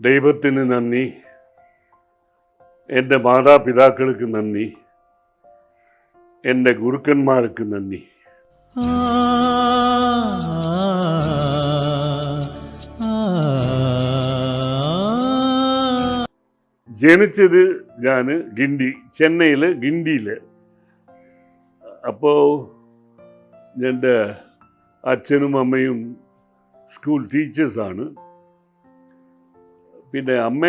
ദൈവത്തിന് നന്ദി, എൻ്റെ മാതാപിതാക്കൾക്ക് നന്ദി, എൻ്റെ ഗുരുക്കന്മാർക്ക് നന്ദി. ജനിച്ചത് ഞാൻ ചെന്നൈയിൽ ഗിണ്ടിയിൽ. അപ്പോൾ എൻ്റെ അച്ഛനും അമ്മയും സ്കൂൾ ടീച്ചേഴ്സാണ്. പിന്നെ അമ്മ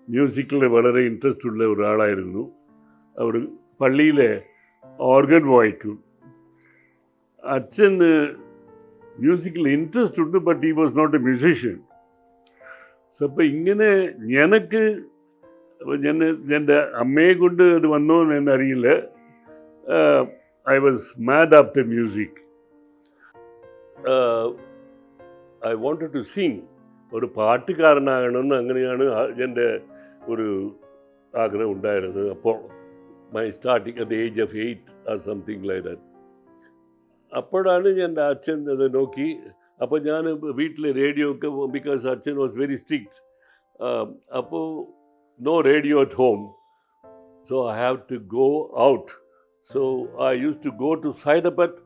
മ്യൂസിക്കിൽ വളരെ ഇൻട്രസ്റ്റ് ഉള്ള ഒരാളായിരുന്നു. അവർ പള്ളിയിലെ ഓർഗൻ വായിക്കും. അച്ഛന് മ്യൂസിക്കിൽ ഇൻട്രസ്റ്റ് ഉണ്ട്, but he was not a musician. So അപ്പോൾ ഇങ്ങനെ എൻ്റെ അമ്മയെ കൊണ്ട് അത് വന്നോ എന്നറിയില്ല. I was mad after music. I wanted to sing. ഒരു പാട്ടുകാരനാകണമെന്ന് അങ്ങനെയാണ് എൻ്റെ ഒരു ആഗ്രഹം ഉണ്ടായിരുന്നത്. അപ്പോൾ my starting at the age of 8 or something like that. അപ്പോഴാണ് എൻ്റെ അച്ഛൻ അത് നോക്കി. അപ്പോൾ ഞാൻ വീട്ടിൽ റേഡിയോ ഒക്കെ, ബിക്കോസ് അച്ഛൻ വാസ് വെരി സ്ട്രിക്റ്റ്. അപ്പോൾ no radio at home, so I have to go out. So I use to go to സൈഡപ്പറ്റ്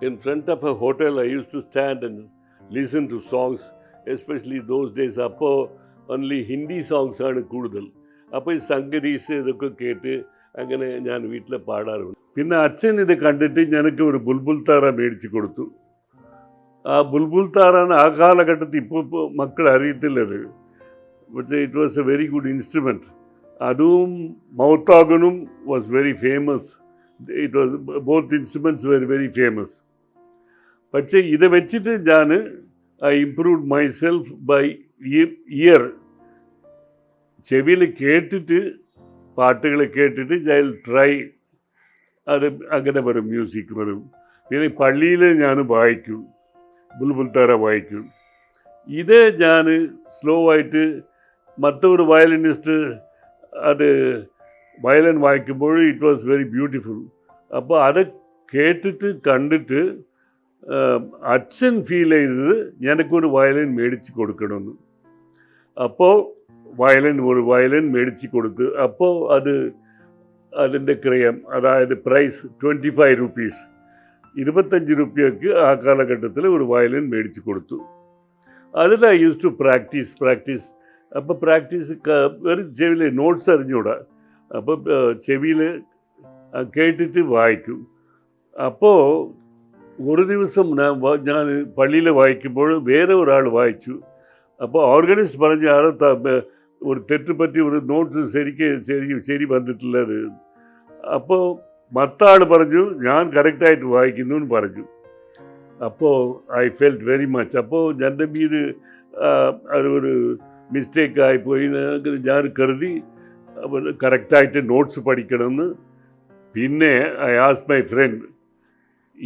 in front of a hotel. I used to stand and listen to songs, especially those days. അപ്പോൾ only Hindi songs ആണ് കൂടുതൽ. അപ്പോൾ ഈ സംഗീതീസ് ഇതൊക്കെ കേട്ട് അങ്ങനെ ഞാൻ വീട്ടിൽ പാടാറുണ്ട്. പിന്നെ അച്ഛൻ ഇത് കണ്ടിട്ട് എനിക്ക് ഒരു ബുൾബുൾ താറ മേടിച്ച് കൊടുത്തു. ആ ബുൾബുൾ താറാണ് ആ കാലഘട്ടത്തിൽ, ഇപ്പോൾ മക്കൾ അറിയത്തില്ലത്. പക്ഷേ it was a very good instrument. അതും മൗത്ത് ഓർഗനും was very famous. It was both instruments very very famous. പക്ഷേ ഇത് വെച്ചിട്ട് ഞാൻ I improved myself by ear. ചെവിയിൽ കേട്ടിട്ട്, പാട്ടുകൾ കേട്ടിട്ട് ഐ വിൽ ട്രൈ. അത് അങ്ങനെ വരും, മ്യൂസിക് വരും. പിന്നെ പള്ളിയിൽ ഞാൻ വായിക്കും, ബുൾബുൾ താര വായിക്കും. ഇത് ഞാൻ സ്ലോ ആയിട്ട് മറ്റൊരു വയലിനിസ്റ്റ് അത് വയലിൻ വായിക്കുമ്പോൾ ഇറ്റ് വാസ് വെരി ബ്യൂട്ടിഫുൾ. അപ്പോൾ അത് കേട്ടിട്ട് കണ്ടിട്ട് അച്ഛൻ ഫീൽ ചെയ്തത് എനിക്കൊരു വയലിൻ മേടിച്ച് കൊടുക്കണമെന്ന്. അപ്പോൾ ഒരു വയലിൻ മേടിച്ച് കൊടുത്ത്. അപ്പോൾ അതിൻ്റെ ക്രയം, അതായത് പ്രൈസ് 25 rupees, 25 രൂപയ്ക്ക് ആ കാലഘട്ടത്തിൽ ഒരു വയലിൻ മേടിച്ച് കൊടുത്തു. അതിൽ ഐ യൂസ് ടു പ്രാക്ടീസ്. അപ്പോൾ വെറും ചെവിയിൽ നോട്ട്സ് അറിഞ്ഞൂടാ. അപ്പോൾ ചെവിയിൽ കേട്ടിട്ട് വായിക്കും. അപ്പോൾ ഒരു ദിവസം ഞാൻ പള്ളിയിൽ വായിക്കുമ്പോൾ വേറെ ഒരാൾ വായിച്ചു. അപ്പോൾ ഓർഗനിസ്റ്റ് പറഞ്ഞ് ഒരു തെറ്റ് പറ്റി ഒരു നോട്ട്സ് ശരി വന്നിട്ടുള്ളത്. അപ്പോൾ മറ്റാൾ പറഞ്ഞു ഞാൻ കറക്റ്റായിട്ട് വായിക്കുന്നു എന്ന് പറഞ്ഞു. അപ്പോൾ ഐ ഫെൽറ്റ് വെരി മച്ച്. അപ്പോൾ എൻ്റെ മീത് അതൊരു മിസ്റ്റേക്കായിപ്പോയി. ഞാൻ കരുതി കറക്റ്റായിട്ട് നോട്ട്സ് പഠിക്കണമെന്ന്. പിന്നെ I asked my friend.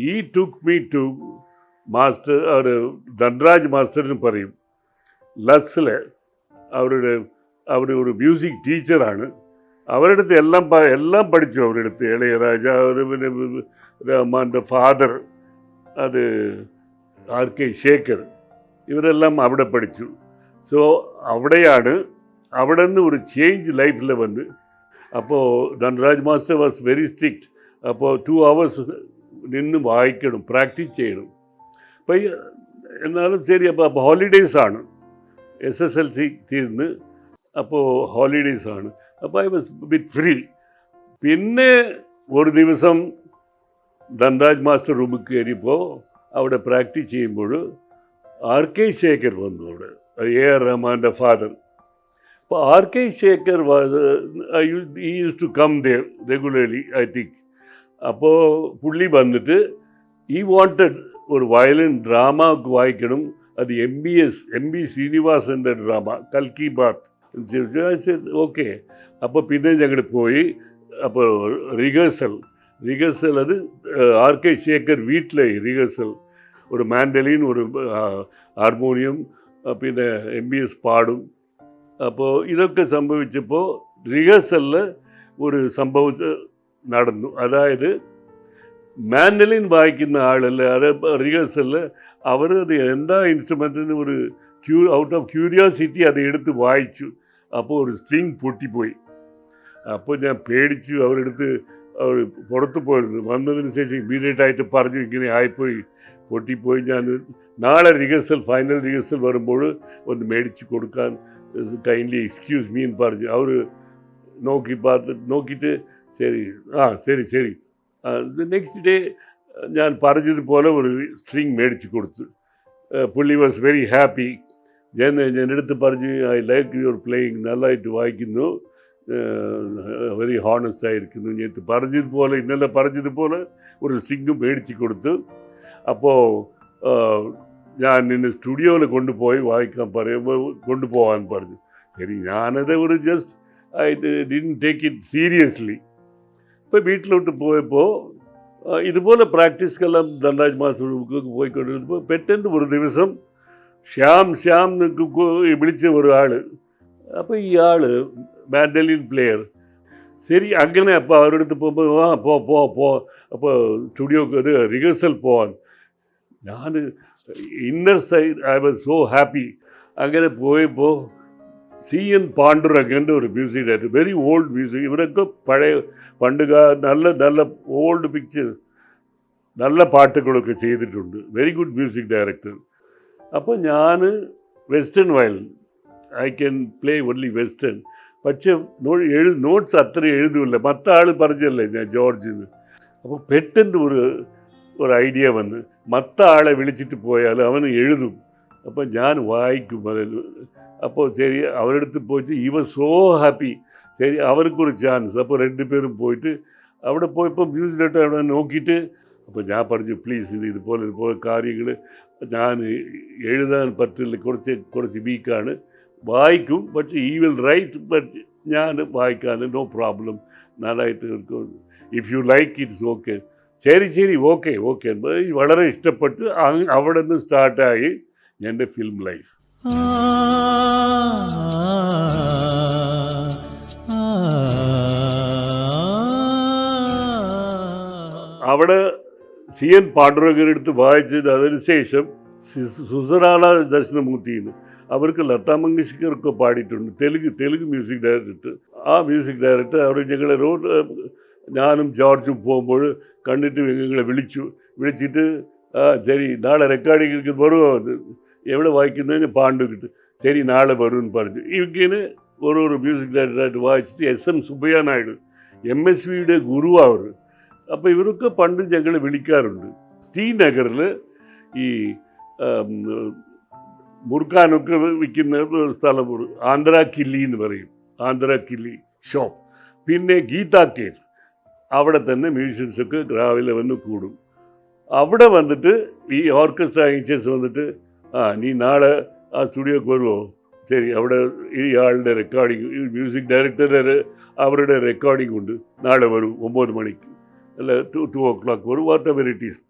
He took me to master, Dhanraj മാസ്റ്ററിന് പറയും, ലസ്സിൽ അവർ ഒരു മ്യൂസിക് ടീച്ചറാണ്. അവരുടെ അടുത്ത് എല്ലാം പഠിച്ചു. അവരുടെ അടുത്ത് ഇളയരാജ, പിന്നെ റഹ്മാൻ്റെ ഫാദർ, അത് RK ശേഖർ, ഇവരെല്ലാം അവിടെ പഠിച്ചു. സോ അവിടെ നിന്ന് ഒരു ചേഞ്ച് ലൈഫിൽ വന്ന്. അപ്പോൾ Dhanraj master was very strict. അപ്പോൾ 2 hours നിന്ന് വായിക്കണം, പ്രാക്ടീസ് ചെയ്യണം. അപ്പോൾ എന്നാലും ശരി. അപ്പോൾ ഹോളിഡേയ്സാണ്, SSLC തീർന്ന്. അപ്പോൾ ഹോളിഡേയ്സാണ്. അപ്പോൾ ഐ വാസ് ബിറ്റ് ഫ്രീ. പിന്നെ ഒരു ദിവസം ധൻരാജ് മാസ്റ്റർ റൂമിൽ കയറിയപ്പോൾ അവിടെ പ്രാക്ടീസ് ചെയ്യുമ്പോൾ RK ശേഖർ വന്നു. അവിടെ AR റഹ്മാൻ്റെ ഫാദർ. അപ്പോൾ RK Shekhar he used to come there regularly, I think. അപ്പോൾ പുള്ളി വന്നിട്ട് ഈ വാണ്ടഡ് ഒരു വയലിൻ ഡ്രാമ വായിക്കണം. അത് MB ശ്രീനിവാസൻ്റെ ഡ്രാമ കൽക്കി ബാത്ത്. ഓക്കെ. അപ്പോൾ പിന്നെ ഞങ്ങൾ പോയി. അപ്പോൾ റിഹേഴ്സൽ അത് RK ശേഖർ വീട്ടിലെ റിഹേഴ്സൽ. ഒരു മാൻഡലിൻ, ഒരു ഹാർമോണിയം, പിന്നെ MBS പാടും. അപ്പോൾ ഇതൊക്കെ സംഭവിച്ചപ്പോൾ റിഹേഴ്സലിൽ ഒരു സംഭവം നടന്നു. അതായത് മാൻഡലിൻ വായിക്കുന്ന ആളല്ലേ, അത് റിഹേഴ്സലിൽ അവർ അത് എന്താ ഇൻസ്ട്രുമെൻറ്റിന് ഒരു ഔട്ട് ഓഫ് ക്യൂരിയോസിറ്റി അത് എടുത്ത് വായിച്ചു. അപ്പോൾ ഒരു സ്ട്രിങ് പൊട്ടിപ്പോയി. അപ്പോൾ ഞാൻ പേടിച്ചു. അവർ പുറത്ത് പോയിരുന്നു. വന്നതിന് ശേഷം ഇമ്മീഡിയറ്റായിട്ട് പറഞ്ഞു ഇങ്ങനെ ആയിപ്പോയി, പൊട്ടിപ്പോയി. ഞാൻ നാളെ ഫൈനൽ റിഹേഴ്സൽ വരുമ്പോൾ ഒന്ന് മേടിച്ച് കൊടുക്കാൻ കൈൻഡ്ലി എക്സ്ക്യൂസ് മീ എന്ന് പറഞ്ഞു. അവർ നോക്കിയിട്ട് ശരി. നെക്സ്റ്റ് ഡേ ഞാൻ പറഞ്ഞതുപോലെ ഒരു സ്ട്രിങ് മേടിച്ച് കൊടുത്തു. പുള്ളി വാസ് വെരി ഹാപ്പി. ഞാൻ എടുത്ത് പറഞ്ഞു, ഐ ലൈക്ക് യുവർ പ്ലേയിങ്, നല്ലതായിട്ട് വായിക്കുന്നു, വെരി ഹോണസ്റ്റ് ആയിരിക്കുന്നു. ഇന്നലെ പറഞ്ഞതുപോലെ ഒരു സ്ട്രിങ്ങും മേടിച്ച് കൊടുത്തു. അപ്പോൾ ഞാൻ നിന്നെ സ്റ്റുഡിയോയിൽ കൊണ്ടുപോകാൻ പറഞ്ഞു. ശരി, ഞാനത് ഒരു just I didn't take it seriously. ഇപ്പോൾ വീട്ടിലോട്ട് പോയപ്പോൾ ഇതുപോലെ പ്രാക്ടീസ്ക്കെല്ലാം ധനരാജ് മാസ്റ്റർ പോയിക്കൊണ്ടിരുന്നപ്പോൾ പെട്ടെന്ന് ഒരു ദിവസം ശ്യാം വിളിച്ച ഒരാൾ. അപ്പോൾ ഈ ആൾ മാൻഡലിൻ പ്ലെയർ. ശരി, അങ്ങനെ അപ്പോൾ അവരുടെ അടുത്ത് പോകുമ്പോൾ പോ അപ്പോൾ സ്റ്റുഡിയോക്ക് റിഹേഴ്സൽ പോവാൻ. ഞാൻ inner side I was so happy. അങ്ങനെ പോയപ്പോൾ CN പാണ്ഡുരംഗൻ്റെ ഒരു music director, very old music. ഇവരൊക്കെ നല്ല ഓൾഡ് പിക്ചേഴ്സ്, നല്ല പാട്ടുകളൊക്കെ ചെയ്തിട്ടുണ്ട്. Very good music director. അപ്പോൾ ഞാൻ western violin, I can play only western. പക്ഷേ നോട്ട്സ് അത്ര എഴുതില്ല. മറ്റാൾ പറഞ്ഞല്ലേ ഞാൻ ജോർജിന്. അപ്പോൾ പെട്ടെന്ന് ഒരു ഐഡിയ വന്ന് ആളെ വിളിച്ചിട്ട് പോയാൽ അവന് എഴുതും. അപ്പോൾ ഞാൻ വായിക്കും അതിൽ. അപ്പോൾ ശരി, അവരുടെ അടുത്ത് പോയിട്ട് ഈ വാസ് സോ ഹാപ്പി. ശരി, അവർക്കൊരു ചാൻസ്. അപ്പോൾ 2 പേരും പോയിട്ട് അവിടെ പോയപ്പോൾ മ്യൂസിക് ഡയറക്ടർ അവിടെ നോക്കിയിട്ട്, അപ്പോൾ ഞാൻ പറഞ്ഞു പ്ലീസ് ഇതുപോലെ കാര്യങ്ങൾ ഞാൻ എഴുതാൻ പറ്റില്ല, കുറച്ച് വീക്കാണ്, വായിക്കും പക്ഷേ ഈ വിൽ റൈറ്റ്, ബട്ട് ഞാൻ വായിക്കാൻ നോ പ്രോബ്ലം, നന്നായിട്ട് if you like it's okay. ശരി ഓക്കെ വളരെ ഇഷ്ടപ്പെട്ട് അവിടെ നിന്ന് സ്റ്റാർട്ടായി എൻ്റെ ഫിലിം ലൈഫ്. അവിടെ CN പാണ്ഡുരംഗനെടുത്ത് വായിച്ചത്. അതിനുശേഷം സുസറാല ദർശനമൂർത്തിന്ന് അവർക്ക് ലതാ മങ്കേഷ്കർക്ക് പാടിയിട്ടുണ്ട്, തെലുങ്ക് മ്യൂസിക് ഡയറക്ടർ. ആ മ്യൂസിക് ഡയറക്ടർ അവർ ഞങ്ങളെ ഞാനും ജോർജും പോകുമ്പോൾ കണ്ടിട്ട് ഞങ്ങളെ വിളിച്ചിട്ട് ശരി നാളെ റെക്കോർഡിങ്ങിലേക്ക് വരുമോ, എവിടെ വായിക്കുന്നതിന് പാണ്ഡു കിട്ടും, ശരി നാളെ വരുമെന്ന് പറഞ്ഞു. ഇങ്ങനെ ഓരോരോ മ്യൂസിക് ഡയറക്ടറായിട്ട് വായിച്ചിട്ട് SM സുബ്ബയ്യ നായിഡു MSVയുടെ ഗുരു അവർ. അപ്പോൾ ഇവരൊക്കെ പണ്ട് ഞങ്ങളെ വിളിക്കാറുണ്ട്. ശ്രീനഗറിൽ ഈ മുറുക്കാനൊക്കെ വിൽക്കുന്ന ഒരു സ്ഥലം, ആന്ധ്ര കില്ലി എന്ന് പറയും, ആന്ധ്ര കില്ലി ഷോപ്പ്. പിന്നെ ഗീതാ കേവ്, അവിടെ തന്നെ മ്യൂസിഷ്യൻസൊക്കെ രാവിലെ വന്ന് കൂടും. അവിടെ വന്നിട്ട് ഈ ഓർക്കസ്ട്ര ഇൻചേഴ്സ് വന്നിട്ട് നീ നാളെ ആ സ്റ്റുഡിയോക്ക് വരുമോ, ശരി അവിടെ ഈ ആളുടെ റെക്കോർഡിങ്, ഈ മ്യൂസിക് ഡയറക്ടറുടെ അവരുടെ റെക്കോർഡിംഗ് ഉണ്ട്, നാളെ വരും 9 മണിക്ക് അല്ല 2 o'clock വരും, വാട്ട് എവർ ഇറ്റ് ഈസ്.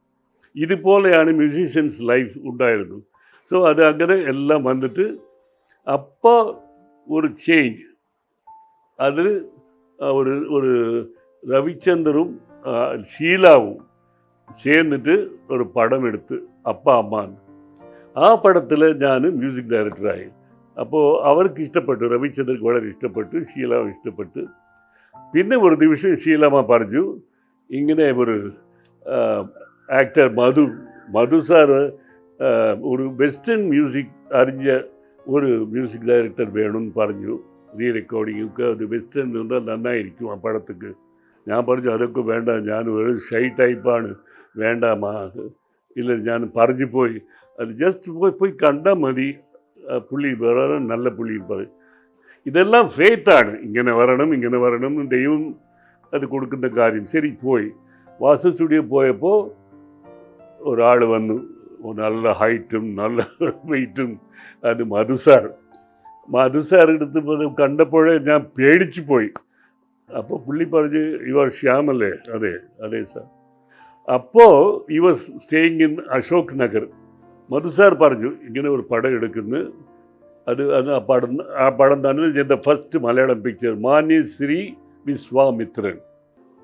ഇതുപോലെയാണ് മ്യൂസീഷ്യൻസ് ലൈഫ് ഉണ്ടായിരുന്നു. സോ അത് അങ്ങനെ എല്ലാം വന്നിട്ട് അപ്പോൾ ഒരു ചേഞ്ച്. അതിൽ ഒരു രവിചന്ദറും ഷീലാവും ചേർന്നിട്ട് ഒരു പടം എടുത്ത് അപ്പ അമ്മാന്ന്. ആ പടത്തിൽ ഞാൻ മ്യൂസിക് ഡയറക്ടറായി. അപ്പോൾ അവർക്ക് ഇഷ്ടപ്പെട്ടു, രവിചന്ദ്രക്ക് വളരെ ഇഷ്ടപ്പെട്ടു, ഷീലാവ് ഇഷ്ടപ്പെട്ടു. പിന്നെ ഒരു ദിവസം ഷീലാമ്മ പറഞ്ഞു, ഇങ്ങനെ ഒരു ആക്ടർ മധു സാറ് ഒരു വെസ്റ്റേൺ മ്യൂസിക് അറിഞ്ഞ ഒരു മ്യൂസിക് ഡയറക്ടർ വേണമെന്ന് പറഞ്ഞു. റീ റെക്കോർഡിങ്ങൊക്കെ അത് വെസ്റ്റേൺ വന്നാൽ നന്നായിരിക്കും ആ പടത്തേക്ക്. ഞാൻ പറഞ്ഞു അതൊക്കെ വേണ്ട, ഞാൻ ഒരു ഷൈ ടൈപ്പാണ്, വേണ്ടാമാ. ഇല്ല, ഞാൻ പറഞ്ഞു പോയി, അത് ജസ്റ്റ് പോയി കണ്ടാൽ മതി, പുള്ളി വേറെ നല്ല പുള്ളി പറയും. ഇതെല്ലാം ഫെയ്ത്താണ്, ഇങ്ങനെ വരണം ദൈവം അത് കൊടുക്കുന്ന കാര്യം. ശരി പോയി വാസു സ്റ്റുഡിയോ പോയപ്പോൾ ഒരാൾ വന്നു, നല്ല ഹൈറ്റും നല്ല വെയിറ്റും, അത് മധുസാർ എടുത്ത് കണ്ടപ്പോഴേ ഞാൻ പേടിച്ചു പോയി. അപ്പോൾ പുള്ളി പറഞ്ഞ് ഇവർ ശ്യാമല്ലേ, അതെ സാർ. അപ്പോൾ ഈ was staying in Ashok Nagar. Madhu sir പറഞ്ഞു ഇങ്ങനെ ഒരു പടം എടുക്കുന്നു, അത് ആ പടം തന്നെ എൻ്റെ ഫസ്റ്റ് മലയാളം പിക്ചർ, മാന്യശ്രീ വിശ്വാമിത്രൻ.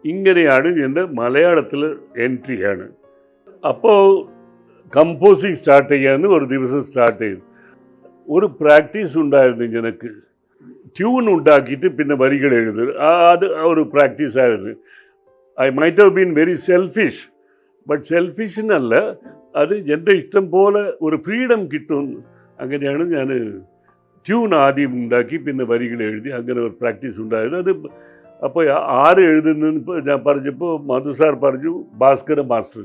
ഇങ്ങനെയാണ് എൻ്റെ മലയാളത്തിൽ എൻട്രിയാണ്. അപ്പോൾ കമ്പോസിങ് സ്റ്റാർട്ട് ചെയ്യാമെന്ന് ഒരു ദിവസം സ്റ്റാർട്ട് ചെയ്തു. ഒരു പ്രാക്ടീസ് ഉണ്ടായിരുന്നു എനിക്ക്. ട്യൂൺ ഉണ്ടാക്കിയിട്ട് പിന്നെ വരികൾ എഴുതുക, അത് ഒരു പ്രാക്ടീസ് ആയിരുന്നു. I might have been very selfish, but സെൽഫിഷിനല്ല, അത് എൻ്റെ ഇഷ്ടം പോലെ ഒരു ഫ്രീഡം കിട്ടും. അങ്ങനെയാണ് ഞാൻ ട്യൂൺ ആദ്യം ഉണ്ടാക്കി പിന്നെ വരികൾ എഴുതി, അങ്ങനെ ഒരു പ്രാക്ടീസ് ഉണ്ടായിരുന്നു. അത് അപ്പോൾ ആര് എഴുതുന്നതെന്ന് ഞാൻ പറഞ്ഞപ്പോൾ മധു സാർ പറഞ്ഞു ഭാസ്കര മാസ്റ്റർ.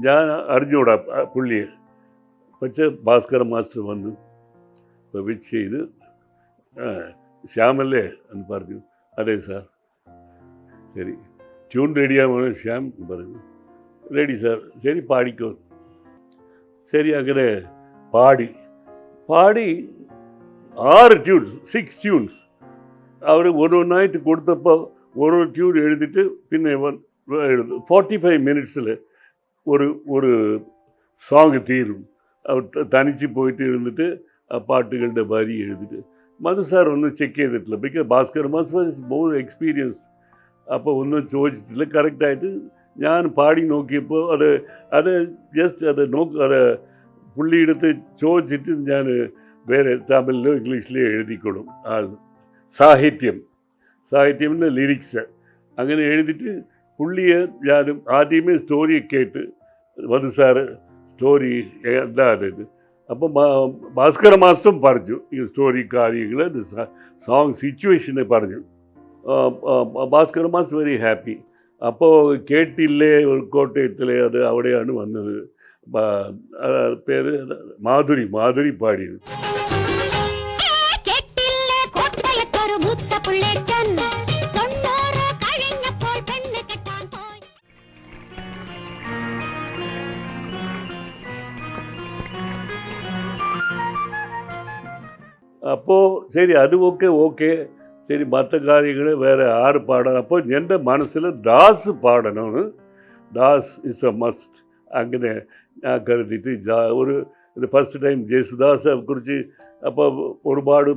ഞാൻ അറിഞ്ഞൂടാ പുള്ളിയെ. പക്ഷേ ഭാസ്കര മാസ്റ്റർ വന്നു വിച്ച് ചെയ്ത് ശ്യാമല്ലേ എന്ന് പറഞ്ഞു. അതെ സാർ, ശരി ട്യൂൺ റെഡിയാകുമ്പോൾ ശ്യാം പറഞ്ഞു റെഡി സാർ, ശരി പാടിക്കോ. ശരി അങ്ങനെ പാടി 6 ട്യൂൺസ്, 6 ട്യൂൺസ് അവർ ഓരോന്നായിട്ട് കൊടുത്തപ്പോൾ ഓരോ ട്യൂൺ എഴുതിയിട്ട് പിന്നെ 45 മിനിറ്റ്സിൽ ഒരു സോങ് തീരും. അവർ തനിച്ച് പോയിട്ട് ഇരുന്നിട്ട് ആ പാട്ടുകളുടെ വരി എഴുതിയിട്ട് മധു സാർ ഒന്നും ചെക്ക് ചെയ്തിട്ടില്ല. Because Bhaskar master is more experience. അപ്പോൾ ഒന്നും ചോദിച്ചിട്ടില്ല. കറക്റ്റായിട്ട് ഞാൻ പാടി നോക്കിയപ്പോൾ അത് ജസ്റ്റ് അത് പുള്ളിയെടുത്ത് ചോദിച്ചിട്ട് ഞാൻ വേറെ തമിഴിലോ ഇംഗ്ലീഷിലോ എഴുതിക്കൊടും. ആ സാഹിത്യത്തിൻ്റെ ലിറിക്സ് അങ്ങനെ എഴുതിയിട്ട് പുള്ളിയെ ഞാൻ ആദ്യമേ സ്റ്റോറി കേട്ട് മധു സാറ് സ്റ്റോറി എന്താണ് ഇത്. അപ്പം ഭാസ്കര മാസ്റ്ററും പറഞ്ഞു ഈ സ്റ്റോറി കാര്യങ്ങൾ, സോങ് സിറ്റുവേഷനെ പറഞ്ഞു. Bhaskara master very happy. അപ്പോൾ കേട്ടില്ലേ കോട്ടയത്തിലെ, അത് അവിടെയാണ് വന്നത്. പേര് മാധുരി പാടിയത്. അപ്പോൾ ശരി അത് ഓക്കെ ശരി, മറ്റു കാര്യങ്ങൾ വേറെ ആര് പാടണം. അപ്പോൾ എൻ്റെ മനസ്സിൽ ദാസ് പാടണമെന്ന്, ദാസ് ഇസ് എ മസ്റ്റ്. അങ്ങനെ ഞാൻ കരുതിയിട്ട് ഇത് ഫസ്റ്റ് ടൈം ജേസുദാസിനെ കുറിച്ച് അപ്പോൾ ഒരുപാട്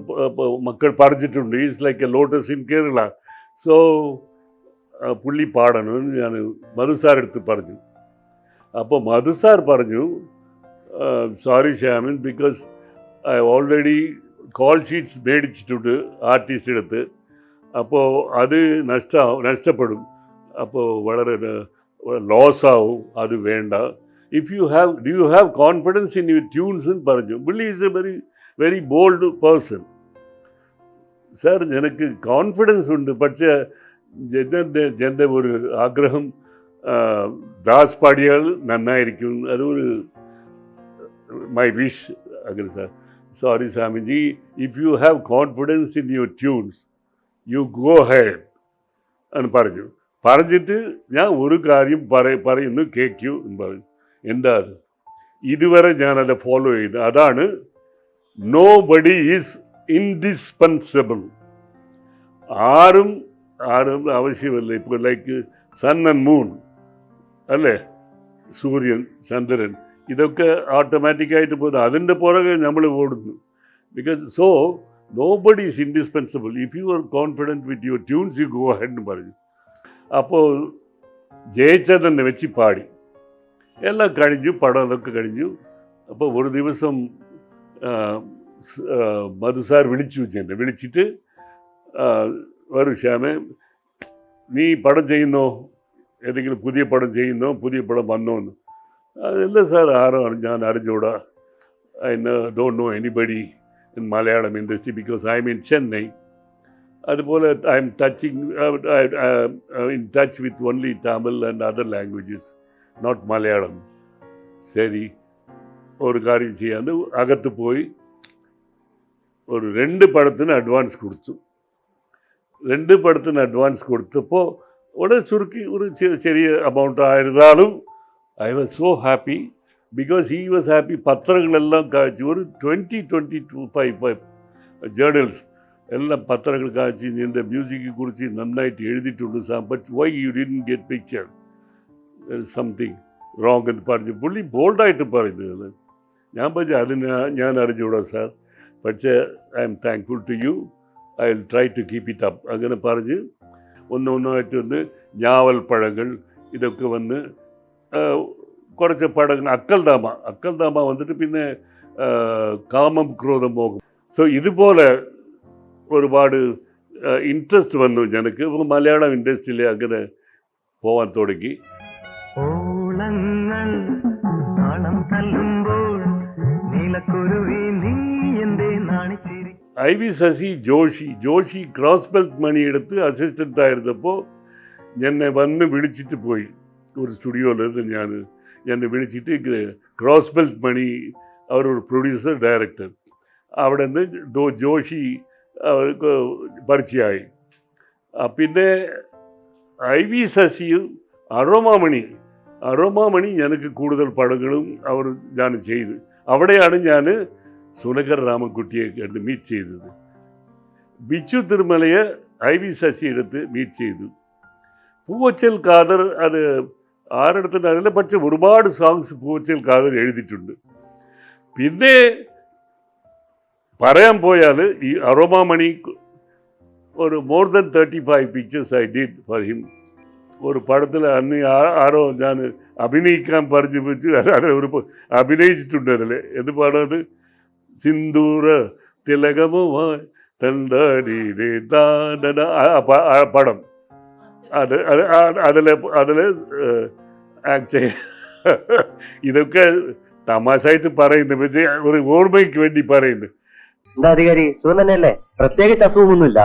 മക്കൾ പഠിച്ചിട്ടുണ്ട്. Is like A lotus in Kerala. So പുള്ളി പാടണമെന്ന് ഞാൻ മധു സാർ എടുത്ത് പറഞ്ഞു. അപ്പോൾ മധു സാർ പറഞ്ഞു sorry ശ്യാമൻ, because I already call sheets മേടിച്ചിട്ടുണ്ട് ആർട്ടിസ്റ്റ് എടുത്ത്. അപ്പോൾ അത് നഷ്ടപ്പെടും, അപ്പോൾ വളരെ ലോസ് ആവും, അത് വേണ്ട. Do you have confidence in your tunes എന്ന് പറഞ്ഞു. പുള്ളി is a very bold person. Sir എനിക്ക് കോൺഫിഡൻസ് ഉണ്ട്, പക്ഷേ എൻ്റെ ഒരു ആഗ്രഹം ദാസ് പാടിയാൽ നന്നായിരിക്കും, അതൊരു മൈ വിഷ്. അങ്ങനെ sir sorry Swamiji, if you have confidence in your tunes you go head എന്ന് പറഞ്ഞിട്ട് ഞാൻ ഒരു കാര്യം പറയുന്നു കേൾക്കൂ എന്ന് പറഞ്ഞു. എന്താ അത്? ഇതുവരെ ഞാനത് ഫോളോ ചെയ്തു. അതാണ് നോ ബഡി ഈസ് ഇൻഡിസ്പെൻസിബിൾ. ആരും ആവശ്യമല്ല. ഇപ്പോൾ ലൈക്ക് സൺ ആൻഡ് മൂൺ അല്ലേ, സൂര്യൻ ചന്ദ്രൻ, ഇതൊക്കെ ഓട്ടോമാറ്റിക്കായിട്ട് പോകുന്നു. അതിൻ്റെ പുറകെ നമ്മൾ ഓടുന്നു. So nobody is indispensable. If you are confident with your tunes you go head എന്ന് പറഞ്ഞു. അപ്പോൾ ജയചന്ദ്രനെ വെച്ച് പാടി എല്ലാം കഴിഞ്ഞു, പടമൊക്കെ കഴിഞ്ഞു. അപ്പോൾ ഒരു ദിവസം മധു സാർ വിളിച്ചിട്ട് വരൂ ശ്യാമേ, നീ പടം ചെയ്യുന്നോ, ഏതെങ്കിലും പുതിയ പടം ചെയ്യുന്നോ, പുതിയ പടം വന്നോന്ന്. അതല്ല സാർ, ഞാൻ അറിഞ്ഞൂടാ. I don't know anybody in Malayalam industry because I am in Chennai. അതുപോലെ I am in touch with only Tamil and other languages, not Malayalam. ശരി, ഒരു കാര്യം ചെയ്യാന്ന് അകത്ത് പോയി ഒരു 2 പടത്തിന് അഡ്വാൻസ് കൊടുത്തു. 2 പടത്തിന് അഡ്വാൻസ് കൊടുത്തപ്പോൾ വളരെ ചുരുക്കി ഒരു ചെറിയ എമൗണ്ട് ആയിരുന്നാലും I was so happy because he was happy. പത്രങ്ങളെല്ലാം കാഴ്ച ഒരു 20-25 ജേർണൽസ് എല്ലാം പത്രങ്ങൾ കാഴ്ച നിൻ്റെ മ്യൂസിക്കെ കുറിച്ച് നന്നായിട്ട് എഴുതിയിട്ടുണ്ട് sir, but why you didn't get picture, something wrong എന്ന് പറഞ്ഞു. പുള്ളി ബോൾഡായിട്ട് പറയുന്നത്. ഞാൻ പറഞ്ഞു അതിന് ഞാൻ അറിഞ്ഞൂടാ സാർ, പക്ഷേ I am thankful to you, I will try to keep it up. അങ്ങനെ പറഞ്ഞ് ഒന്നൊന്നായിട്ട് വന്ന് ഞാവൽ പഴങ്ങൾ ഇതൊക്കെ വന്ന് കുറച്ച് പടങ്ങൾ, അക്കൽദാമ വന്നിട്ട് പിന്നെ കാമം ക്രോധം മോഹം. സോ ഇതുപോലെ ഒരുപാട് ഇൻട്രസ്റ്റ് വന്നു എനിക്ക്. ഇപ്പോൾ മലയാളം ഇൻഡസ്ട്രിയിൽ അങ്ങനെ പോകാൻ തുടങ്ങി. IV Sasi Joshi cross belt Mani എടുത്ത് അസിസ്റ്റൻ്റ് ആയിരുന്നപ്പോൾ എന്നെ വന്ന് വിളിച്ചിട്ട് പോയി. ഒരു സ്റ്റുഡിയോയിൽ എന്നെ വിളിച്ചിട്ട് ക്രോസ് ബെൽറ്റ് മണി അവരൊരു പ്രൊഡ്യൂസർ ഡയറക്ടർ അവിടെ നിന്ന് ജോഷി അവർക്ക് പരിചയമായി. പിന്നെ IV ശശിയും അരോമാമണി എനിക്ക് കൂടുതൽ പടങ്ങളും ഞാൻ ചെയ്തു. അവിടെയാണ് ഞാൻ സുനകർ രാമൻകുട്ടിയെ കണ്ട് മീറ്റ് ചെയ്തത്. ബിച്ചു തിരുമലയെ IV ശശി എടുത്ത് മീറ്റ് ചെയ്തു. പൂവച്ചൽ ഖാദർ അത് ആരെടുത്തിട്ട് അതിനെ പക്ഷേ ഒരുപാട് സോങ്സ് പൂവച്ചൽ ഖാദർ എഴുതിയിട്ടുണ്ട്. പിന്നെ പറയാൻ പോയാൽ ഈ അരോമാമണി ഒരു more than 35 pictures I did for him. ഒരു പടത്തിൽ അന്ന് ആരോ ഞാൻ അഭിനയിക്കാൻ പറഞ്ഞു വെച്ച് ഒരു അഭിനയിച്ചിട്ടുണ്ട്. അതിൽ എന്ത് പാടത്? സിന്ദൂര തിലകമുമായി പടം അതിൽ ആക്ട് ഇതൊക്കെ തമാശായിട്ട് പറയുന്നു, പക്ഷേ ഒരു ഓർമ്മയ്ക്ക് വേണ്ടി പറയുന്നു. എന്താ അധികാരി, സുഖം തന്നെയല്ലേ? പ്രത്യേകിച്ച് അസുഖമൊന്നുമില്ല.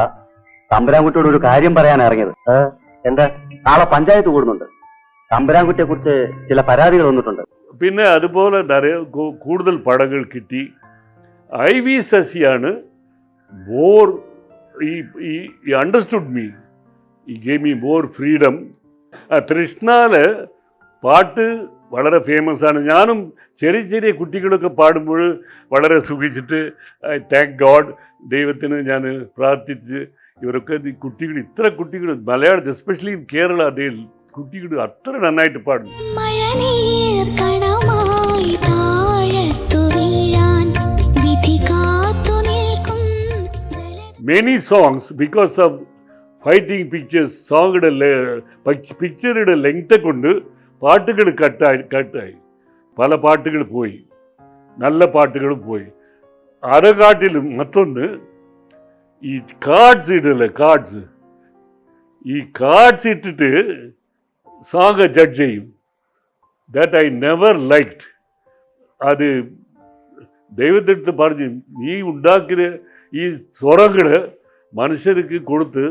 തമ്പുരാൻകുട്ടിയോട് ഒരു കാര്യം പറയാൻ ഇറങ്ങിയത്. എന്താ? നാളെ പഞ്ചായത്ത് കൂടുന്നുണ്ട്. തമ്പുരാൻകുട്ടിയെ കുറിച്ച് ചില പരാതികൾ വന്നിട്ടുണ്ട്. പിന്നെ അതുപോലെ കൂടുതൽ പടങ്ങൾ കിട്ടി. IV ശശിയാണ് മോർ ഈ അണ്ടർസ്റ്റുഡ് മീ, ഈ ഗേവ് മീ മോർ ഫ്രീഡം. തൃഷ്ണാല് പാട്ട് വളരെ ഫേമസ് ആണ്. ഞാനും ചെറിയ കുട്ടികളൊക്കെ പാടുമ്പോൾ വളരെ സുഖിച്ചിട്ട് താങ്ക് ഗോഡ്, ദൈവത്തിന് ഞാൻ പ്രാർത്ഥിച്ച് ഇവരൊക്കെ കുട്ടികൾ ഇത്ര കുട്ടികൾ മലയാളത്തിൽ എസ്പെഷ്യലി ഇൻ കേരള അതിൽ കുട്ടികൾ അത്ര നന്നായിട്ട് പാടും. Many songs because of fighting pictures, പിക്ചറുടെ ലെങ്ത്തെ കൊണ്ട് പാട്ടുകൾ കട്ടായി പല പാട്ടുകൾ പോയി, നല്ല പാട്ടുകളും പോയി. അരകാട്ടിലും മറ്റൊന്ന് ഈ കാർഡ്സ് ഇടല്ലേ, ഈ കാർഡ്സ് ഇട്ടിട്ട് സോങ് ജഡ്ജ് ചെയ്യും. That I never liked. അത് ദൈവത്തിട്ട് പറഞ്ഞ് നീ ഉണ്ടാക്കിയ ഈ സ്വരങ്ങൾ മനുഷ്യർക്ക് കൊടുത്ത്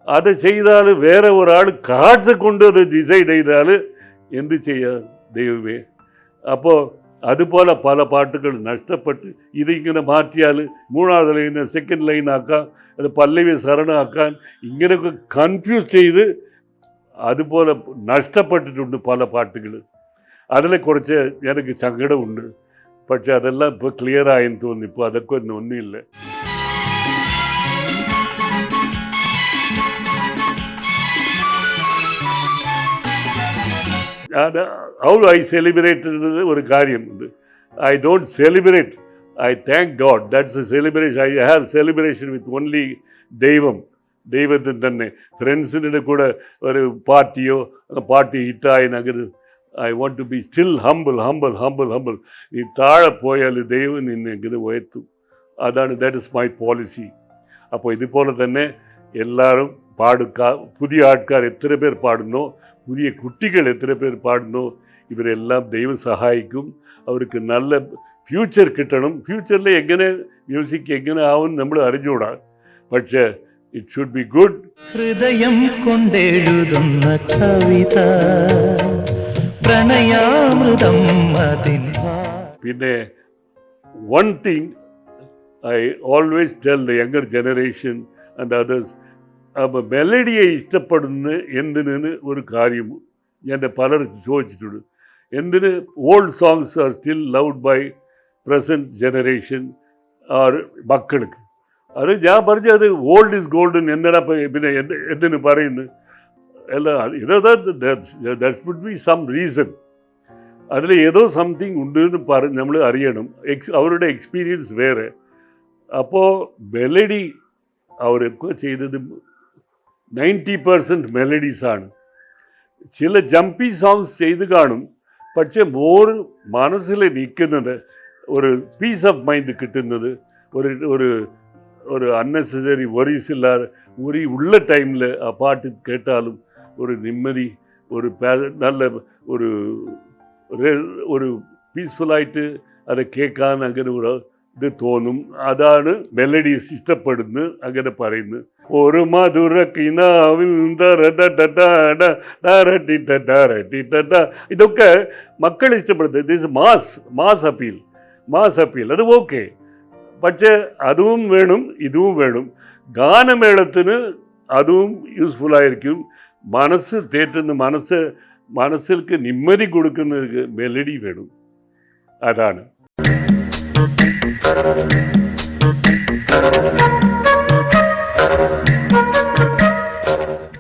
അത് ചെയ്താൽ വേറെ ഒരാൾ കാർഡ്സ് കൊണ്ട് അത് ഡിസൈഡ് ചെയ്താൽ എന്ത് ചെയ്യാം ദൈവമേ. അപ്പോൾ അതുപോലെ പല പാട്ടുകൾ നഷ്ടപ്പെട്ട് ഇതിങ്ങനെ മാറ്റിയാൽ മൂന്നാമത് ലൈന് സെക്കൻഡ് ലൈൻ ആക്കാം, അത് പല്ലവി ശരണമാക്കാൻ, ഇങ്ങനെയൊക്കെ കൺഫ്യൂസ് ചെയ്ത് അതുപോലെ നഷ്ടപ്പെട്ടിട്ടുണ്ട് പല പാട്ടുകൾ. അതിനെ കുറച്ച് എനിക്ക് സങ്കടമുണ്ട്. പക്ഷെ അതെല്ലാം ഇപ്പോൾ ക്ലിയർ ആയെന്ന് തോന്നി. ഇപ്പോൾ അതൊക്കെ ഒന്നുമില്ല. How I celebrated ഒരു കാര്യമുണ്ട്. I don't celebrate, I thank God. That's a celebration. I have celebration with only ദൈവത്തിന് തന്നെ. ഫ്രണ്ട്സിൻ്റെ കൂടെ ഒരു പാർട്ടി ഹിറ്റായി അങ്ങനെ I want to be still humble. നീ താഴെ പോയാൽ ദൈവം നിന്നെ ഇങ്ങനെ ഉയർത്തും. അതാണ്, ദാറ്റ് ഇസ് മൈ പോളിസി. അപ്പോൾ ഇതുപോലെ തന്നെ എല്ലാവരും പുതിയ ആൾക്കാർ എത്ര പേർ പാടുന്നോ, പുതിയ കുട്ടികൾ എത്ര പേർ പാടുന്നോ, ഇവരെല്ലാം ദൈവം സഹായിക്കും. അവർക്ക് നല്ല ഫ്യൂച്ചർ കിട്ടണം. ഫ്യൂച്ചറിൽ എങ്ങനെ മ്യൂസിക് എങ്ങനെ ആവും നമ്മൾ അറിഞ്ഞൂടാ. പക്ഷേ ഇറ്റ് ഷുഡ് ബി ഗുഡ്. ഹൃദയം കൊണ്ടെഴുതുന്ന കവിത പ്രണയാമൃതം. പിന്നെ one thing I always tell the younger generation and others, അപ്പോൾ മെലഡിയെ ഇഷ്ടപ്പെടുന്ന എന്തിന് ഒരു കാര്യം എൻ്റെ പലരും ചോദിച്ചിട്ടുണ്ട്. എന്തിന് old songs are still loved by present generation are മക്കൾക്ക്? അത് ഞാൻ പറഞ്ഞത് അത് ഓൾഡ് ഈസ് ഗോൾഡൻ. എന്തിനാ പിന്നെ എന്തിനു പറയുന്നത്? അല്ല, that should be some reason. അതിൽ ഏതോ സംതിങ് ഉണ്ട് എന്ന് നമ്മൾ അറിയണം. അവരുടെ എക്സ്പീരിയൻസ് വേറെ. അപ്പോൾ മെലഡി അവരൊക്കെ ചെയ്തത് 90% മെലഡീസാണ്. ചില ജംപി സോങ്സ് ചെയ്ത് കാണും, പക്ഷെ മോർ മനസ്സിൽ നിൽക്കുന്നത് ഒരു പീസ് ഓഫ് മൈൻഡ് കിട്ടുന്നത്, ഒരു ഒരു ഒരു അൺനെസസറി വറീസ് ഇല്ലാതെ ഉള്ള ടൈമിൽ ആ പാട്ട് കേട്ടാലും ഒരു നിമ്മതി, ഒരു നല്ല ഒരു ഒരു പീസ്ഫുള്ളായിട്ട് അത് കേൾക്കാൻ അങ്ങനെ ഒരു ഇത് തോന്നും. അതാണ് മെലഡീസ് ഇഷ്ടപ്പെടുന്നു അങ്ങനെ പറയുന്നു. ഒരു മധുര കിനാവിൽ ഇതൊക്കെ മക്കൾ ഇഷ്ടപ്പെടുന്നത്. ദിസ് മാസ് അപ്പീൽ അത് ഓക്കെ. പക്ഷേ അതും വേണം ഇതും വേണം. ഗാനമേളത്തിന് അതും യൂസ്ഫുള്ളായിരിക്കും. മനസ്സ് തേറ്റുന്ന മനസ്സിൽക്ക് നിമ്മതി കൊടുക്കുന്നതിന് മെലഡി വേണം. അതാണ്.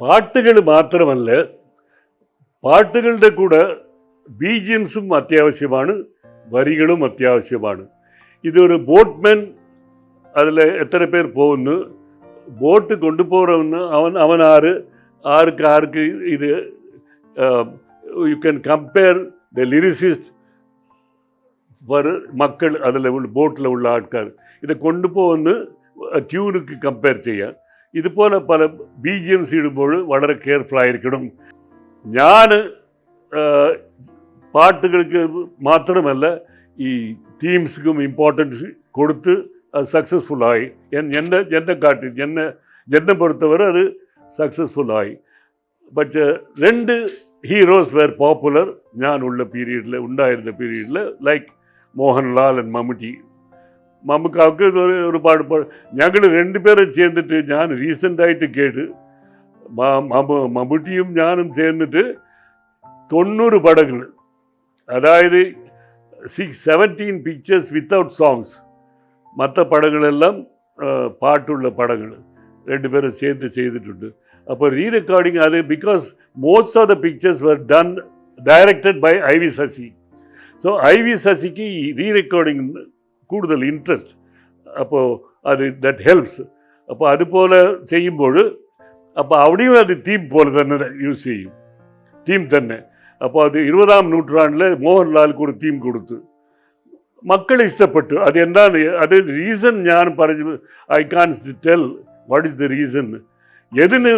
പാട്ടുകൾ മാത്രമല്ല, പാട്ടുകളുടെ കൂടെ ബീജിയംസും അത്യാവശ്യമാണ്, വരികളും അത്യാവശ്യമാണ്. ഇതൊരു ബോട്ട്മാൻ, അതിൽ എത്ര പേർ പോകുന്നു, ബോട്ട് കൊണ്ടുപോകുന്ന അവൻ ആർക്ക് ഇത് you can compare the lyricist മക്കൾ അതിൽ ബോട്ടിലുള്ള ആൾക്കാർ ഇത് കൊണ്ടുപോകുന്ന ട്യൂണുക്ക് കമ്പയർ ചെയ്യാം. ഇതുപോലെ പല BGMs ഇടുമ്പോൾ വളരെ കെയർഫുൾ ആയിരിക്കണം. ഞാൻ പാട്ടുകൾക്ക് മാത്രമല്ല ഈ തീംസുക്കും ഇമ്പോർട്ടൻസ് കൊടുത്ത് അത് സക്സസ്ഫുള്ളായി. എന്നെ പൊറുത്തവരെ അത് സക്സസ്ഫുള്ളായി. പക്ഷേ 2 ഹീറോസ് വേർ പോപ്പുലർ ഞാനുള്ള ഉണ്ടായിരുന്ന പീരീഡിൽ, ലൈക്ക് മോഹൻലാൽ ആൻഡ് മമ്മൂട്ടി. മമ്മൂക്കാക്ക് ഒരുപാട് ഞങ്ങൾ 2 പേരും ചേർന്നിട്ട് ഞാൻ റീസെൻ്റായിട്ട് കേട്ട് മമ്മൂട്ടിയും ഞാനും ചേർന്നിട്ട് 90 പടങ്ങൾ, അതായത് 17 പിക്ചേഴ്സ് വിത്തൗട്ട് സോങ്സ്, മற்ற പടങ്ങളെല്ലാം പാട്ടുള്ള പടങ്ങൾ 2 പേരും ചേർന്ന് ചെയ്തിട്ടുണ്ട്. അപ്പോൾ റീ റെക്കോർഡിങ് അത് because most of the pictures were done directed by IV Sasi. So IV ശശിക്ക് ഈ റീ റെക്കോർഡിങ് കൂടുതൽ ഇൻട്രസ്റ്റ്. അപ്പോൾ അത് ദറ്റ് ഹെൽപ്സ്. അപ്പോൾ അതുപോലെ ചെയ്യുമ്പോൾ അപ്പോൾ അവിടെയും അത് തീം പോലെ തന്നെ യൂസ് ചെയ്യും, തീം തന്നെ. അപ്പോൾ അത് 20-ാം നൂറ്റാണ്ടിൽ മോഹൻലാൽക്ക് ഒരു തീം കൊടുത്തു, മക്കൾ ഇഷ്ടപ്പെട്ടു. അത് എന്താണ് അത് റീസൺ ഞാൻ പറഞ്ഞു, I can tell what is the reason. എതിന്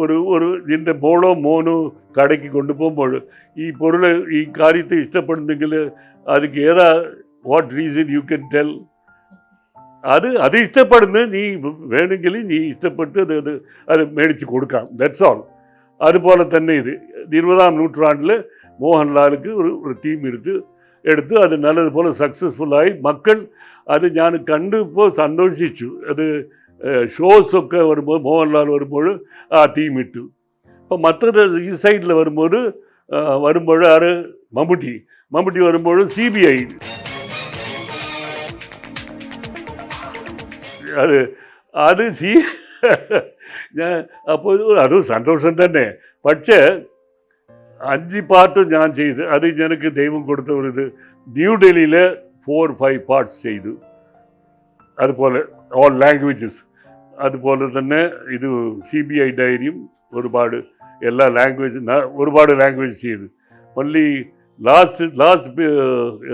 ഒരു ഇതിൻ്റെ മോളോ മോനോ കടയ്ക്ക് കൊണ്ടുപോകുമ്പോൾ ഈ ഈ കാര്യത്തെ ഇഷ്ടപ്പെടുന്നെങ്കിൽ അതിക്ക് ഏതാ what reason you can tell. അത് ഇഷ്ടപ്പെടുന്നത് നീ വേണമെങ്കിൽ നീ ഇഷ്ടപ്പെട്ട് അത് മേടിച്ച് കൊടുക്കാം, ദാറ്റ്സ് ഓൾ. അതുപോലെ തന്നെ ഇത് 20-ാം നൂറ്റാണ്ടിൽ മോഹൻലാൽക്ക് ഒരു തീം എടുത്ത് അത് നല്ലതുപോലെ സക്സസ്ഫുള്ളായി. മക്കൾ അത് ഞാൻ കണ്ടിപ്പോൾ സന്തോഷിച്ചു. അത് ഷോസൊക്കെ വരുമ്പോൾ മോഹൻലാൽ വരുമ്പോൾ ആ തീം ഇട്ടു. അപ്പോൾ മറ്റൊരു ഈ സൈഡിൽ വരുമ്പോൾ ആര് മമ്മൂട്ടി വരുമ്പോൾ CBI. അത് ഞാൻ അപ്പോൾ അത് സന്തോഷം തന്നെ. പക്ഷേ 5 പാട്ടും ഞാൻ ചെയ്ത് അത് എനിക്ക് ദൈവം കൊടുത്ത ഒരു ഇത് ന്യൂഡൽഹിയിൽ 4-5 പാർട്സ് ചെയ്തു. അതുപോലെ ഓൾ ലാംഗ്വേജസ്. അതുപോലെ തന്നെ ഇത് CBI ഡയറിയും ഒരുപാട് ഒരുപാട് ലാംഗ്വേജ് ചെയ്തു. ഒൺലി ലാസ്റ്റ്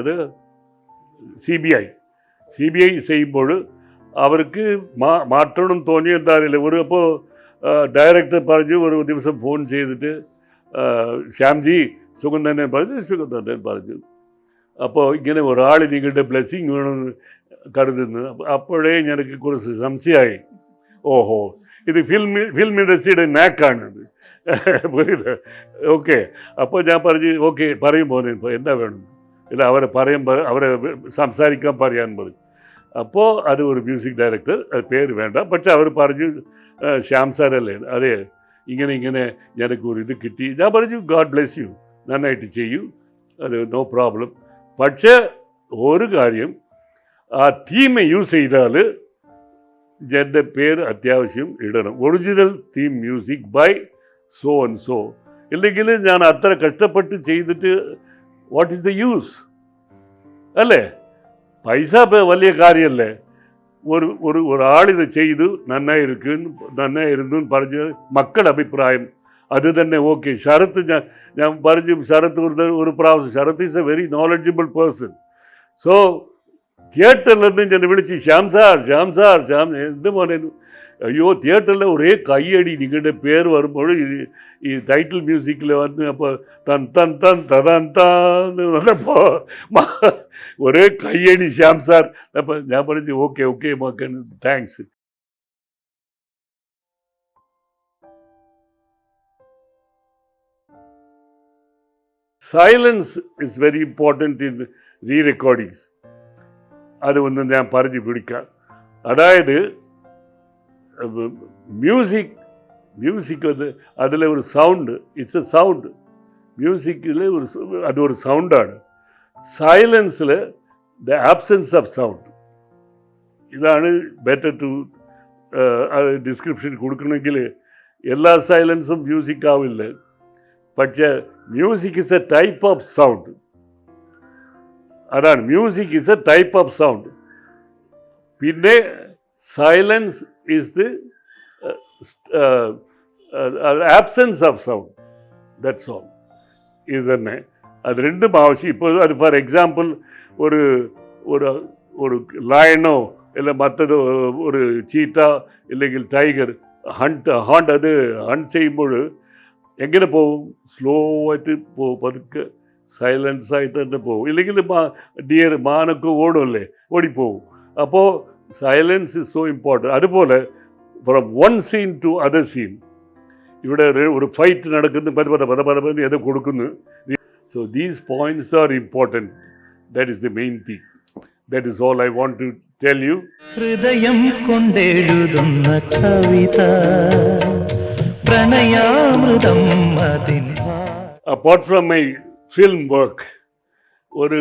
ഇത് CBI ചെയ്യുമ്പോൾ അവർക്ക് മാറ്റണം തോന്നി എന്താറിയില്ല. അപ്പോൾ ഡയറക്ടർ പറഞ്ഞു, ഒരു ദിവസം ഫോൺ ചെയ്തിട്ട് ശ്യാംജി സുഖം തന്നെ പറഞ്ഞു. അപ്പോൾ ഇങ്ങനെ ഒരാൾ നിങ്ങളുടെ ബ്ലെസ്സിങ് വേണമെന്ന് കരുതുന്നത്. അപ്പോഴേ എനിക്ക് കുറച്ച് സംശയമായി. ഓഹോ, ഇത് ഫിലിം ഇൻഡസ്ട്രിയുടെ നാക്കാണത്. പുരിയുന്നത്. ഓക്കെ. അപ്പോൾ ഞാൻ പറഞ്ഞു ഓക്കെ പറയും പോലെ എന്താ വേണം, ഇല്ല അവരെ സംസാരിക്കാൻ പറയാൻ പറഞ്ഞു. അപ്പോൾ അത് ഒരു മ്യൂസിക് ഡയറക്ടർ, അത് പേര് വേണ്ട, പക്ഷെ അവർ പറഞ്ഞു ശ്യാം സാറല്ലേ, അതെ ഇങ്ങനെ എനിക്കൊരു ഇത് കിട്ടി. ഞാൻ പറഞ്ഞു ഗോഡ് ബ്ലെസ് യു, നന്നായിട്ട് ചെയ്യൂ, അത് നോ പ്രോബ്ലം. പക്ഷേ ഒരു കാര്യം, ആ തീം യൂസ് ചെയ്താൽ എൻ്റെ പേര് അത്യാവശ്യം ഇടണം, original theme music by so and so. ഇല്ലെങ്കിൽ ഞാൻ അത്ര കഷ്ടപ്പെട്ട് ചെയ്തിട്ട് വാട്ട് ഈസ് ദ യൂസ് അല്ലേ? പൈസ വലിയ കാര്യമല്ലേ? ഒരാളിത് ചെയ്തു നന്നായിരുന്നു പറഞ്ഞ് മക്കളുടെ അഭിപ്രായം അത് തന്നെ ഓക്കെ. ശരത്ത് ഞാൻ പറഞ്ഞു, ശരത്ത് ഒരു പ്രാവശ്യം, Sarath is a very knowledgeable person. So തിയേറ്ററിൽ നിന്ന് ഞാൻ വിളിച്ച് ശ്യാം സാർ എന്ത് മോനു, അയ്യോ തിയേറ്ററിൽ ഒരേ കയ്യടി നിങ്ങളുടെ പേര് വരുമ്പോൾ ഈ ടൈറ്റിൽ മ്യൂസിക്കിൽ വന്ന് അപ്പോൾ തൻ തൻ തൻ തൻ താന്ന് പറഞ്ഞപ്പോൾ ഒരേ കയ്യടി ശ്യാം സാർ. അപ്പം ഞാൻ പറഞ്ഞു ഓക്കെ മക്കൻ thanks. Silence is very important in rerecordings. അത് ഒന്ന് ഞാൻ പറഞ്ഞു പിടിക്കാം. അതായത് മ്യൂസിക് വന്ന് അതിലെ ഒരു സൗണ്ട്, ഇറ്റ്സ് എ സൗണ്ട്. മ്യൂസിക്കിൽ അതൊരു സൗണ്ടാണ്. സൈലൻസിൽ ദ ആബ്സെൻസ് ഓഫ് സൗണ്ട്. ഇതാണ് ബെറ്റർ ടു ഡിസ്ക്രിപ്ഷൻ കൊടുക്കണമെങ്കിൽ. എല്ലാ സൈലൻസും മ്യൂസിക് ആവില്ല, പക്ഷേ music is a type of sound. അതാണ് music is a type of sound. പിന്നെ silence is the absence of sound. That's all. ഇത് തന്നെ. അത് രണ്ടും ആവശ്യം. ഇപ്പോൾ അത് ഫോർ എക്സാമ്പിൾ ഒരു ഒരു ഒരു ലയണോ അല്ല മറ്റത് ഒരു ചീറ്റ ഇല്ലെങ്കിൽ ടൈഗർ ഹണ്ട് അത് ഹണ്ട് ചെയ്യുമ്പോൾ എങ്ങനെ പോവും? സ്ലോ ആയിട്ട് പോവും, പതുക്കെ സൈലൻസായി തന്നെ പോവും. ഇല്ലെങ്കിൽ ഡിയർ മാനൊക്കെ ഓടുമല്ലേ, ഓടിപ്പോവും. അപ്പോൾ സൈലൻസ് ഇസ് സോ ഇമ്പോർട്ടൻറ്റ്. അതുപോലെ from one scene to other scene, ഇവിടെ ഒരു ഫൈറ്റ് നടക്കുന്നു, പല ഏതോ കൊടുക്കുന്നു. So these points are important. That is the main thing. That is all I want to tell you. ഹൃദയം കൊണ്ടെഴുതുന്ന കവിത പ്രണയാമൃതം അതിൻ. Apart from my film work, ഒരു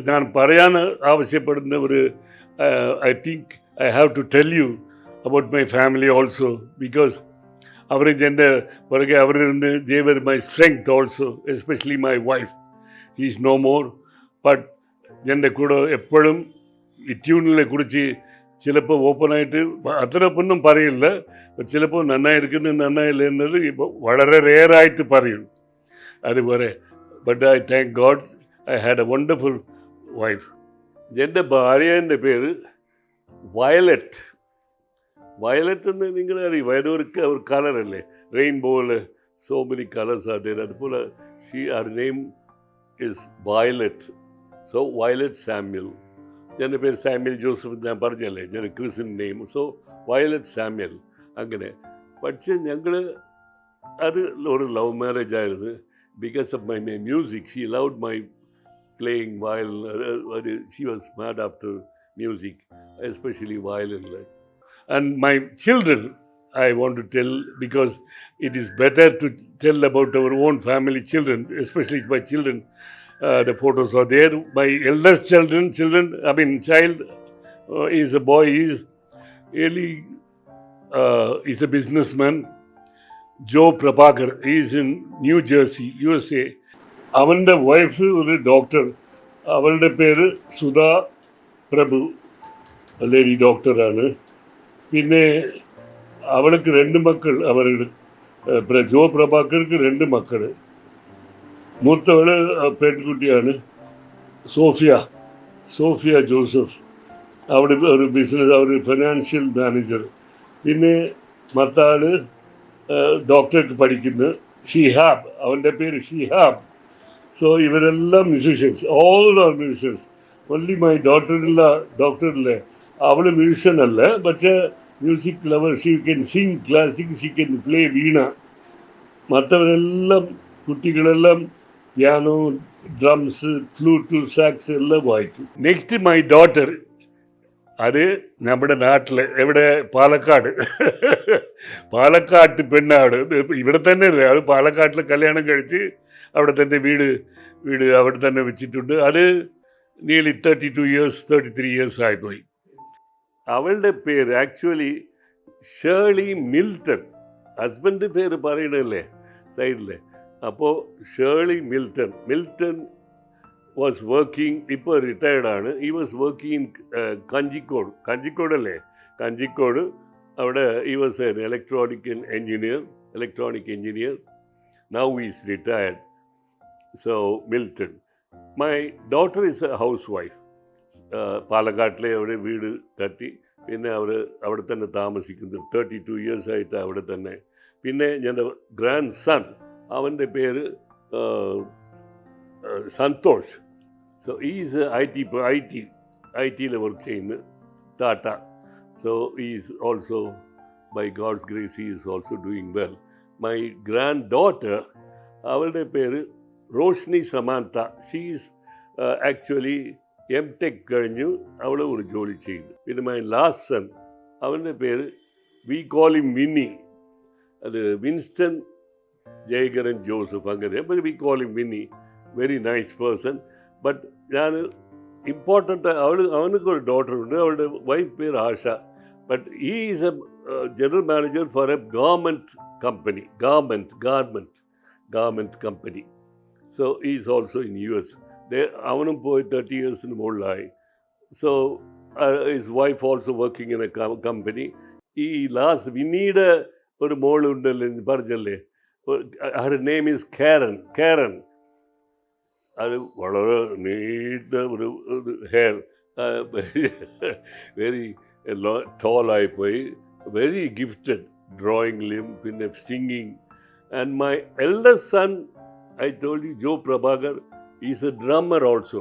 ഞാൻ പറയാൻ ആവശ്യപ്പെടുന്ന ഒരു I think I have to tell you about my family also. Because അവർ എൻ്റെ പുറകെ അവരിരുന്ന് they were my strength also, especially my wife. He is no more. But എൻ്റെ കൂടെ എപ്പോഴും ഈ ട്യൂണിനെ കുറിച്ച് ചിലപ്പോൾ ഓപ്പണായിട്ട് അത്രപ്പൊന്നും പറയില്ല. ചിലപ്പോൾ നന്നായിരിക്കുന്നു നന്നായില്ല എന്നത് ഇപ്പോൾ വളരെ റെയറായിട്ട് പറയും. അതുപോലെ but I thank God I had a wonderful wife. എൻ്റെ ഭാര്യേൻ്റെ പേര് വയലറ്റ്. വയലറ്റ് എന്ന് നിങ്ങളറിയും, അതൊരു കളറല്ലേ, റെയിൻബോയിൽ so many colours are there. അതുപോലെ her name is Violet. So Violet Samuel. എൻ്റെ പേര് സാമ്യൽ ജോസഫ്, ഞാൻ പറഞ്ഞല്ലേ, ഞാൻ Christian name. So Violet Samuel അങ്ങനെ. പക്ഷേ ഞങ്ങൾ അത് ഒരു ലവ് മാരേജ് ആയിരുന്നു. Because of my music she loved my playing violin. She was mad after music, especially വയലിനിൽ. And my children I want to tell, because it is better to tell about our own family children, especially my children. The photos are there. My eldest child is a boy. He is really is a businessman. Joe Prabhakar. He is in New Jersey, USA. അവൻ്റെ wife ഒരു doctor. അവളുടെ പേര് സുധാ പ്രഭു, lady ഡോക്ടറാണ്. പിന്നെ അവൾക്ക് 2 മക്കൾ. ജോ പ്രഭാകർക്ക് 2 മക്കൾ. മൂത്തവള് പെൺകുട്ടിയാണ്, സോഫിയ ജോസഫ്. അവിടെ ഒരു ബിസിനസ്, അവർ ഫിനാൻഷ്യൽ മാനേജർ. പിന്നെ മറ്റാള് ഡോക്ടർക്ക് പഠിക്കുന്നു, ഷിഹാബ്. അവൻ്റെ പേര് ഷിഹാബ്. സോ ഇവരെല്ലാം musicians, all are musicians. Only my ഡോക്ടറില്ലേ, അവൾ മ്യൂസിഷ്യൻ അല്ല, പക്ഷേ music lover. She can sing classic, she can play veena. മറ്റവരെല്ലാം കുട്ടികളെല്ലാം പിയാനോ, ഡ്രംസ്, ഫ്ലൂട്ട്, സാക്സ് എല്ലാം വായിക്കും. Next my daughter. അത് നമ്മുടെ നാട്ടിൽ എവിടെ, പാലക്കാട്ട് പെണ്ണാണ്. ഇവിടെ തന്നെ അല്ലേ, അത് പാലക്കാട്ടിൽ കല്യാണം കഴിച്ച് അവിടെ തന്നെ വീട് അവിടെ തന്നെ വെച്ചിട്ടുണ്ട്. അത് നിയർലി 33 years ആയിപ്പോയി. അവളുടെ പേര് ആക്ച്വലി ഷേർലി മിൽട്ടൺ. ഹസ്ബൻഡ് പേര് പറയണല്ലേ സൈഡിലെ. അപ്പോൾ ഷേർലി മിൽട്ടൺ വാസ് വർക്കിംഗ്, ഇപ്പോൾ റിട്ടയർഡാണ്. ഈ വാസ് വർക്കിംഗ് ഇൻ കഞ്ചിക്കോടല്ലേ, കഞ്ചിക്കോട്. അവിടെ he was an electronic engineer. Now is retired. So Milton. My daughter is a housewife. പാലക്കാട്ടിലെ അവിടെ വീട് കട്ടി, പിന്നെ അവിടെ തന്നെ താമസിക്കുന്നു. 32 years ആയിട്ട് അവിടെ തന്നെ. പിന്നെ എൻ്റെ ഗ്രാൻഡ് സൺ, അവൻ്റെ പേര് സന്തോഷ്. സോ ഈസ് ഐ ടിയിൽ വർക്ക് ചെയ്യുന്നു, Tata. So is also, by God's grace, he is also doing well. My granddaughter, അവളുടെ പേര് Roshni Samantha. She is actually M.Tech കഴിഞ്ഞു, അവൾ ഒരു ജോലി ചെയ്യുന്നു. പിന്നെ മൈ ലാസ്റ്റ് സൺ, അവൻ്റെ പേര് വി കോൾ ഹിം വിന്നി. അത് വിൻസ്റ്റൺ ജയകരൻ ജോസഫ്, അങ്ങനെ. We call him Vinny. Very nice person. But ഞാൻ ഇമ്പോർട്ടൻ്റ്, അവനക്കൊരു ഡോട്ടർ ഉണ്ട്, അവളുടെ വൈഫ് പേര് Asha. But he is a general manager for a government company, government company. So he is also in US. അവനും പോയി 30 years മുകളിലായി. So his wife also working in a company. ഈ last വിന്നീയുടെ ഒരു മോളുണ്ടല്ലോ പറഞ്ഞല്ലേ, ഹർ നെയിം ഈസ് കാരൻ. അത് വളരെ നീണ്ട ഒരു ഹെയർ, വെരി ടോളായിപ്പോയി, വെരി ഗിഫ്റ്റഡ് ഡ്രോയിങ്ങിലും പിന്നെ singing. And my eldest son, I told you, Jo Prabhakar, he's a drummer also.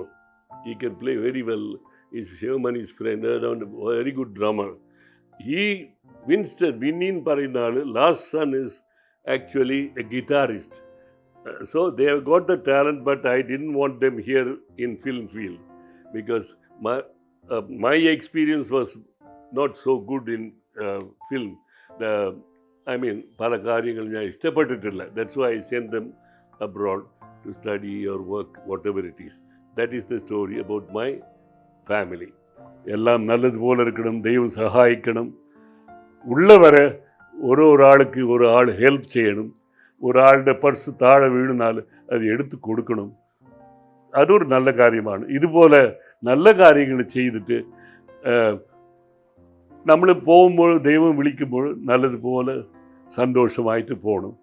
He can play very well. He's Shivamani's friend, and a very good drummer. Winston പറയുന്ന ആള്, last son is actually a guitarist. So they have got the talent, but I didn't want them here in film field because my experience was not so good in film. പല കാര്യങ്ങൾ ഞാൻ ഇഷ്ടപ്പെട്ടിട്ടില്ല. That's why I sent them abroad to study or work, whatever it is. That is the story about my family. എല്ലാം നല്ലതുപോലെ ഇരിക്കണം, ദൈവം സഹായിക്കണം. ഉള്ളവരെ ഒരാൾക്ക് ഒരാൾ ഹെൽപ്പ് ചെയ്യണം. ഒരാളുടെ പർസ് താഴെ വീണാൽ അത് എടുത്തു കൊടുക്കണം. അതൊരു നല്ല കാര്യമാണ്. ഇതുപോലെ നല്ല കാര്യങ്ങൾ ചെയ്തിട്ട് നമ്മൾ പോകുമ്പോൾ, ദൈവം വിളിക്കുമ്പോൾ നല്ലതുപോലെ സന്തോഷമായിട്ട് പോകണം.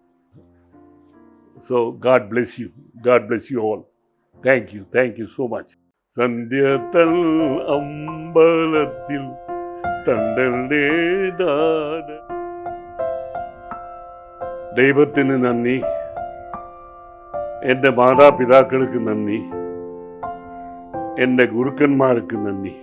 So God bless you. God bless you all. Thank you so much. സന്ധ്യതൽ അമ്പലത്തിൽ തണ്ടേ ദാന. ദൈവത്തിന് നന്ദി, എൻ്റെ മാതാപിതാക്കൾക്ക് നന്ദി, എൻ്റെ ഗുരുക്കന്മാർക്ക് നന്ദി.